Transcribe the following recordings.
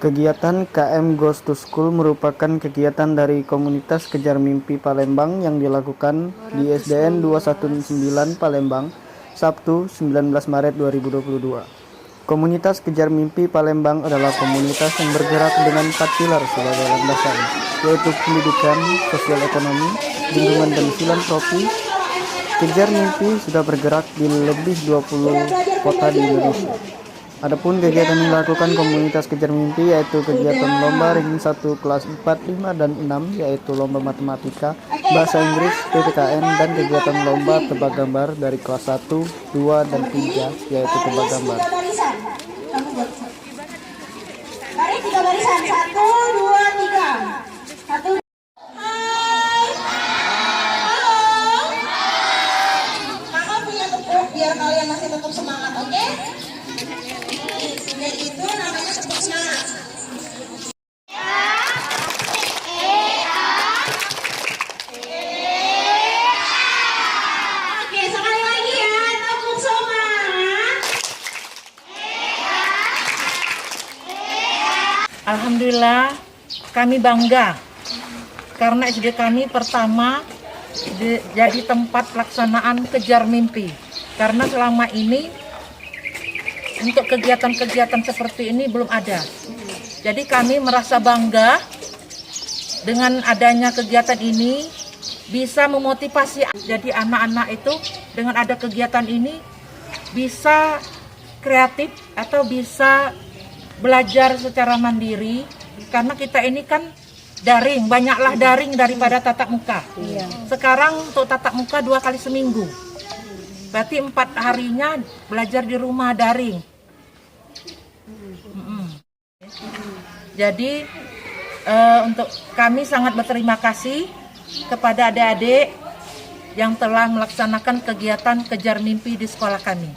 Kegiatan KM Goes to School merupakan kegiatan dari komunitas Kejar Mimpi Palembang yang dilakukan di SDN 219 Palembang, Sabtu 19 Maret 2022. Komunitas Kejar Mimpi Palembang adalah komunitas yang bergerak dengan 4 pilar sebagai landasan, yaitu pendidikan, sosial ekonomi, lingkungan dan filantropi. Kejar Mimpi sudah bergerak di lebih 20 kota di Indonesia. Adapun kegiatan yang dilakukan komunitas Kejar Mimpi yaitu kegiatan lomba ranking 1 kelas 4, 5, dan 6 yaitu lomba matematika, bahasa Inggris, PPKN, dan kegiatan lomba tebak gambar dari kelas 1, 2, dan 3 yaitu tebak gambar. Mari 3 barisan, 1, 2, 3. 1. Hai. Halo. Kakak punya tepuk biar kalian masih tetap semangat, oke? Itu namanya tepuk semangat. Oke, sekali lagi ya, tepuk semangat. Alhamdulillah kami bangga karena SD kami pertama jadi tempat pelaksanaan Kejar Mimpi, karena selama ini untuk kegiatan-kegiatan seperti ini belum ada. Jadi kami merasa bangga dengan adanya kegiatan ini, bisa memotivasi jadi anak-anak itu dengan ada kegiatan ini bisa kreatif atau bisa belajar secara mandiri, karena kita ini kan daring, banyaklah daring daripada tatap muka. Sekarang untuk tatap muka 2 kali seminggu, berarti 4 harinya belajar di rumah daring. Jadi untuk kami sangat berterima kasih kepada adik-adik yang telah melaksanakan kegiatan Kejar Mimpi di sekolah kami.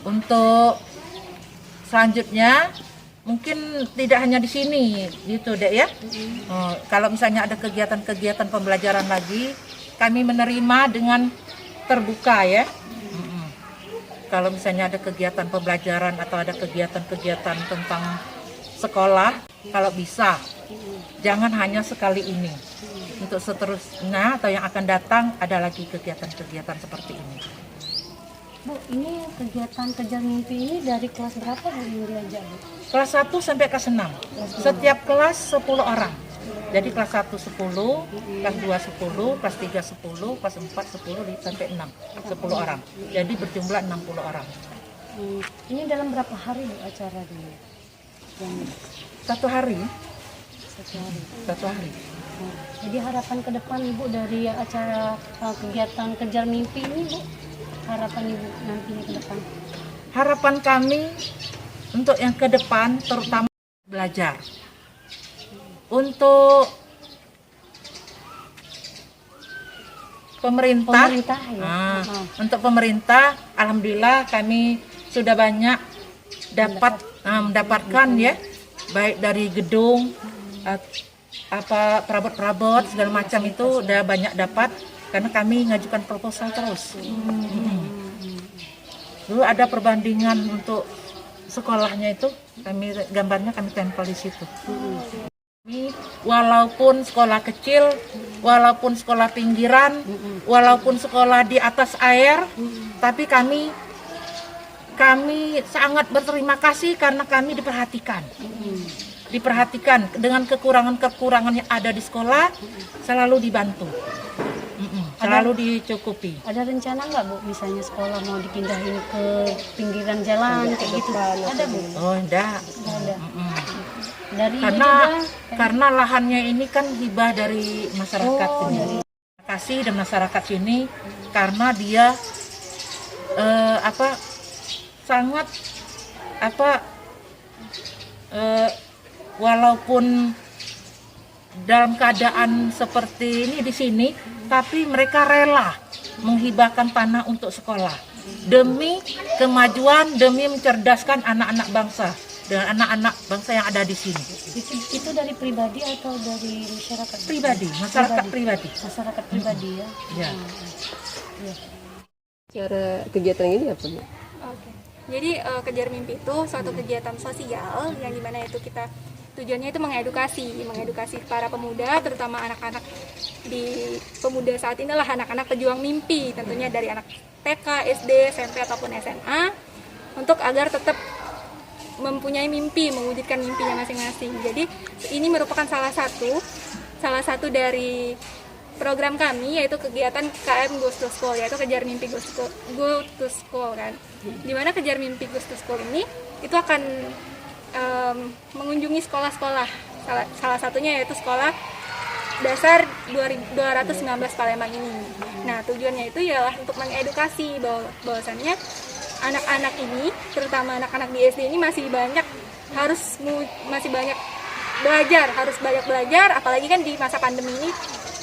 Untuk selanjutnya mungkin tidak hanya di sini gitu deh ya. Kalau misalnya ada kegiatan-kegiatan pembelajaran lagi, kami menerima dengan terbuka ya. Kalau misalnya ada kegiatan pembelajaran atau ada kegiatan-kegiatan tentang sekolah, kalau bisa jangan hanya sekali ini. Untuk seterusnya atau yang akan datang ada lagi kegiatan-kegiatan seperti ini. Bu, ini kegiatan Kejar Mimpi ini dari kelas berapa yang diajak, Bu? Kelas 1 sampai kelas 6. Setiap kelas 10 orang. Jadi kelas 1 10, kelas 2 10, kelas 3 10, kelas 4 10 sampai 6. 10 orang. Jadi berjumlah 60 orang. Ini dalam berapa hari, Bu, acara ini? Satu hari. Satu hari. Jadi harapan ke depan Ibu dari acara kegiatan Kejar Mimpi ini, Bu? Harapan Ibu nantinya ke depan? Harapan kami untuk yang ke depan terutama belajar. Untuk pemerintah ya? Untuk pemerintah, alhamdulillah kami sudah banyak mendapatkan ya, baik dari gedung, perabot-perabot segala macam itu udah banyak dapat, karena kami ngajukan proposal terus. Dulu ada perbandingan untuk sekolahnya itu, gambarnya kami tempel di situ. Walaupun sekolah kecil, walaupun sekolah pinggiran, walaupun sekolah di atas air, tapi kami sangat berterima kasih karena kami diperhatikan. Diperhatikan dengan kekurangan-kekurangan yang ada di sekolah, selalu dibantu. Selalu dicukupi. Ada rencana nggak, Bu, misalnya sekolah mau dipindahin ke pinggiran jalan kayak gitu? Ada, Bu? Oh, enggak. Ada. Karena lahannya ini kan hibah dari masyarakat ini. Terima kasih dan masyarakat sini karena dia sangat walaupun dalam keadaan seperti ini di sini, tapi mereka rela menghibahkan tanah untuk sekolah demi kemajuan, demi mencerdaskan anak-anak bangsa dan anak-anak bangsa yang ada di sini. Itu dari pribadi atau dari masyarakat? Masyarakat pribadi. Masyarakat pribadi ya. Ya. Ya. Cara kegiatan ini apa, Bu? Jadi Kejar Mimpi itu suatu kegiatan sosial yang dimana itu kita tujuannya itu mengedukasi para pemuda, terutama anak-anak di pemuda saat inilah anak-anak pejuang mimpi, tentunya dari anak TK, SD, SMP ataupun SMA, untuk agar tetap mempunyai mimpi, mewujudkan mimpinya masing-masing. Jadi ini merupakan salah satu dari program kami, yaitu kegiatan KM Goes to School, yaitu Kejar Mimpi Go to School kan. Dimana Kejar Mimpi Goes to School ini itu akan mengunjungi sekolah-sekolah, salah satunya yaitu sekolah dasar 219 Palembang ini. Nah, tujuannya itu ialah untuk mengedukasi bahwasannya anak-anak ini, terutama anak-anak di SD ini masih banyak belajar, apalagi kan di masa pandemi ini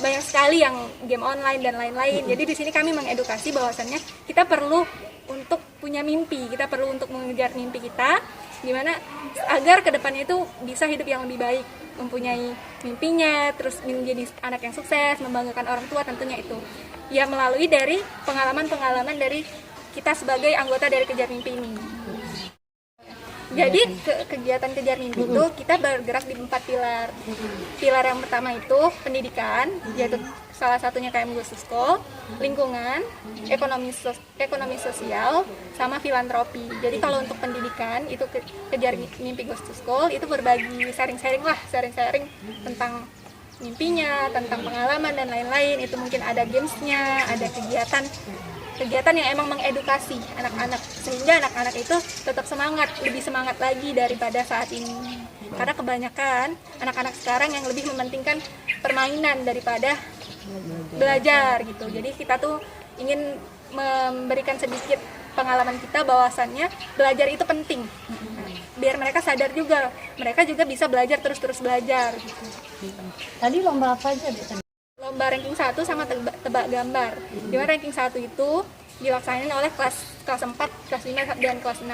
banyak sekali yang game online dan lain-lain. Jadi di sini kami mengedukasi bahwasannya kita perlu untuk punya mimpi, kita perlu untuk mengejar mimpi kita, dimana agar kedepannya itu bisa hidup yang lebih baik, mempunyai mimpinya, terus menjadi anak yang sukses, membanggakan orang tua tentunya itu. Ya melalui dari pengalaman-pengalaman dari kita sebagai anggota dari Kejar Mimpi ini. Jadi kegiatan Kejar Mimpi itu kita bergerak di 4 pilar. Pilar yang pertama itu pendidikan, yaitu salah satunya KM Goes to School, lingkungan, ekonomi sosial, sama filantropi. Jadi kalau untuk pendidikan itu Kejar Mimpi Goes to School itu berbagi sharing-sharing tentang mimpinya, tentang pengalaman dan lain-lain. Itu mungkin ada gamesnya, ada kegiatan yang emang mengedukasi anak-anak, sehingga anak-anak itu tetap lebih semangat lagi daripada saat ini. Karena kebanyakan anak-anak sekarang yang lebih mementingkan permainan daripada belajar gitu. Jadi kita tuh ingin memberikan sedikit pengalaman kita bahwasannya belajar itu penting. Biar mereka sadar juga, mereka juga bisa belajar terus belajar gitu. Tadi lomba apa aja, Dek? Lomba ranking 1 sama tebak gambar. Di mana ranking 1 itu dilaksanakan oleh kelas 4, kelas 5 dan kelas 6.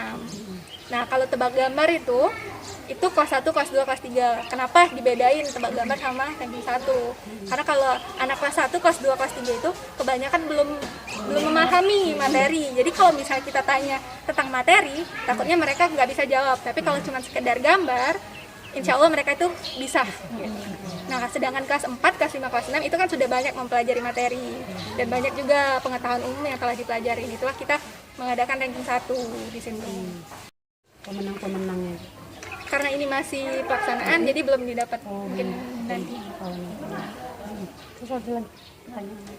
Nah, kalau tebak gambar itu kelas 1, kelas 2, kelas 3. Kenapa dibedain tebak gambar sama ranking 1? Karena kalau anak kelas 1, kelas 2, kelas 3 itu kebanyakan belum memahami materi. Jadi kalau misalnya kita tanya tentang materi, takutnya mereka nggak bisa jawab. Tapi kalau cuma sekedar gambar, insya Allah mereka itu bisa. Nah, sedangkan kelas 4, kelas 5, kelas 6 itu kan sudah banyak mempelajari materi dan banyak juga pengetahuan umum yang telah dipelajari. Itulah kita mengadakan ranking 1 di sini. Pemenang-pemenangnya. Karena ini masih pelaksanaan, jadi belum didapat mungkin nanti. Terus ada lagi pertanyaan.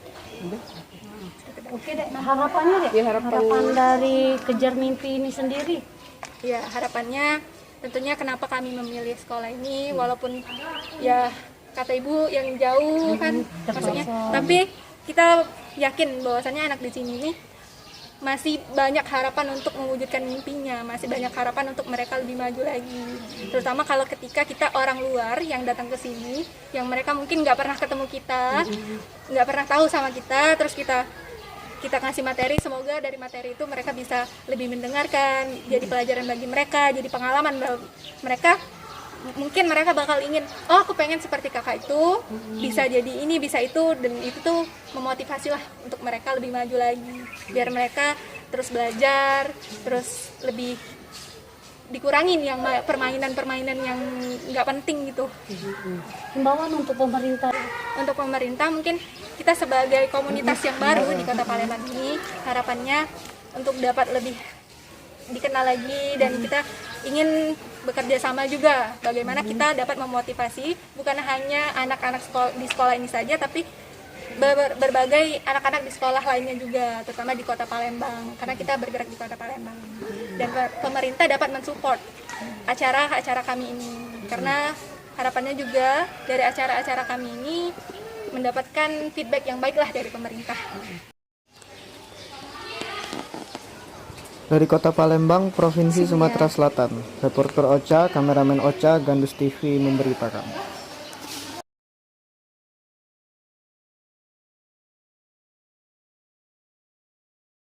Oke, Dek. Harapannya, Dek? Harapan dari Kejar Mimpi ini sendiri. Ya, harapannya tentunya kenapa kami memilih sekolah ini, walaupun ya kata ibu yang jauh kan maksudnya, tapi kita yakin bahwasannya anak di sini nih masih banyak harapan untuk mewujudkan mimpinya, masih banyak harapan untuk mereka lebih maju lagi. Terutama kalau ketika kita orang luar yang datang ke sini, yang mereka mungkin nggak pernah ketemu kita, nggak pernah tahu sama kita, terus kita ngasih materi, semoga dari materi itu mereka bisa lebih mendengarkan, jadi pelajaran bagi mereka, jadi pengalaman mereka. Mungkin mereka bakal ingin, oh aku pengen seperti kakak itu, bisa jadi ini, bisa itu, dan itu tuh memotivasi lah untuk mereka lebih maju lagi, biar mereka terus belajar, terus lebih dikurangin yang permainan-permainan yang nggak penting gitu. Himbauan untuk pemerintah. Untuk pemerintah mungkin kita sebagai komunitas yang baru di Kota Palembang ini, harapannya untuk dapat lebih dikenal lagi, dan kita ingin bekerja sama juga bagaimana kita dapat memotivasi bukan hanya anak-anak di sekolah ini saja, tapi berbagai anak-anak di sekolah lainnya juga, terutama di Kota Palembang, karena kita bergerak di Kota Palembang. Dan pemerintah dapat mensupport acara-acara kami ini, karena harapannya juga dari acara-acara kami ini mendapatkan feedback yang baiklah dari pemerintah. Dari Kota Palembang, Provinsi Sumatera Selatan, reporter Ocha, kameramen Ocha, Gandus TV memberitakan.